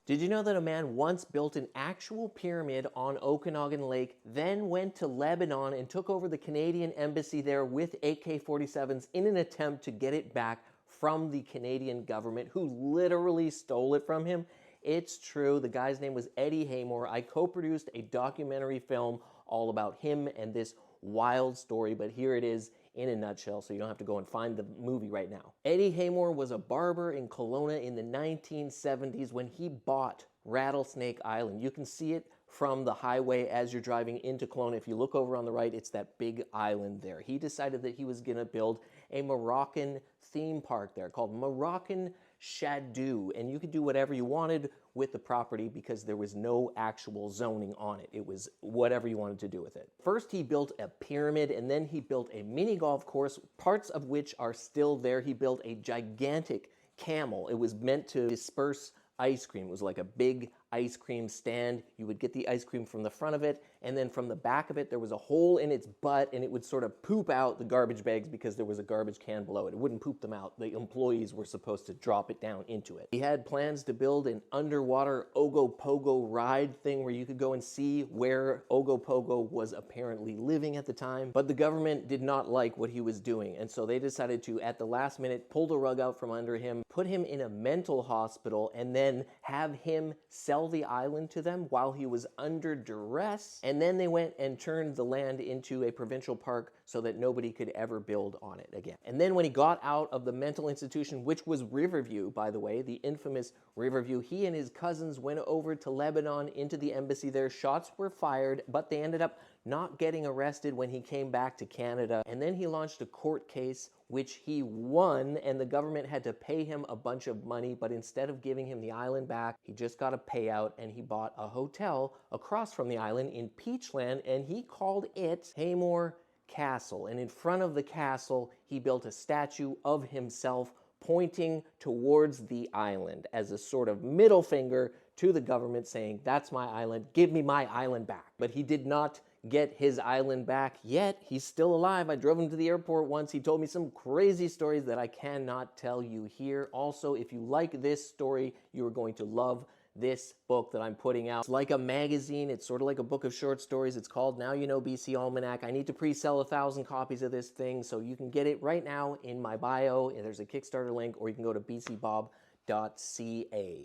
Did you know that a man once built an actual pyramid on Okanagan Lake, then went to Lebanon and took over the Canadian embassy there with AK-47s in an attempt to get it back from the Canadian government, who literally stole it from him? It's true. The guy's name was Eddie Haymore. I co-produced a documentary film all about him and this wild story, but here it is in a nutshell, so you don't have to go and find the movie right now. Eddie Haymore was a barber in Kelowna in the 1970s when he bought Rattlesnake Island. You can see it from the highway as you're driving into Kelowna. If you look over on the right, it's that big island there. He decided that he was going to build a Moroccan theme park there called Moroccan Chadou, and you could do whatever you wanted with the property because there was no actual zoning on it. It was whatever you wanted to do with it. First, he built a pyramid, and then he built a mini golf course, parts of which are still there. He built a gigantic camel. It was meant to disperse ice cream. It was like a big ice cream stand. You would get the ice cream from the front of it, and then from the back of it, there was a hole in its butt, and it would sort of poop out the garbage bags because there was a garbage can below it. It wouldn't poop them out. The employees were supposed to drop it down into it. He had plans to build an underwater Ogopogo ride thing where you could go and see where Ogopogo was apparently living at the time, but the government did not like what he was doing, and so they decided to, at the last minute, pull the rug out from under him, put him in a mental hospital, and then have him sell the island to them while he was under duress. And then they went and turned the land into a provincial park so that nobody could ever build on it again. And then when he got out of the mental institution, which was Riverview, by the way, the infamous Riverview, he and his cousins went over to Lebanon into the embassy there. Shots were fired, but they ended up not getting arrested when he came back to Canada. And then he launched a court case which he won, and the government had to pay him a bunch of money, but instead of giving him the island back, he just got a payout, and he bought a hotel across from the island in Peachland, and he called it Haymore Castle. And in front of the castle, he built a statue of himself pointing towards the island as a sort of middle finger to the government, saying, "That's my island, give me my island back." But he did not get his island back yet. He's still alive. I drove him to the airport once. He told me some crazy stories that I cannot tell you here. Also, if you like this story, you are going to love this book that I'm putting out. It's like a magazine. It's sort of like a book of short stories. It's called Now You Know BC Almanac. I need to pre-sell 1,000 copies of this thing, so you can get it right now in my bio. There's a Kickstarter link, or you can go to bcbob.ca.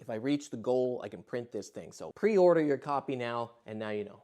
If I reach the goal, I can print this thing. So pre-order your copy now, and now you know.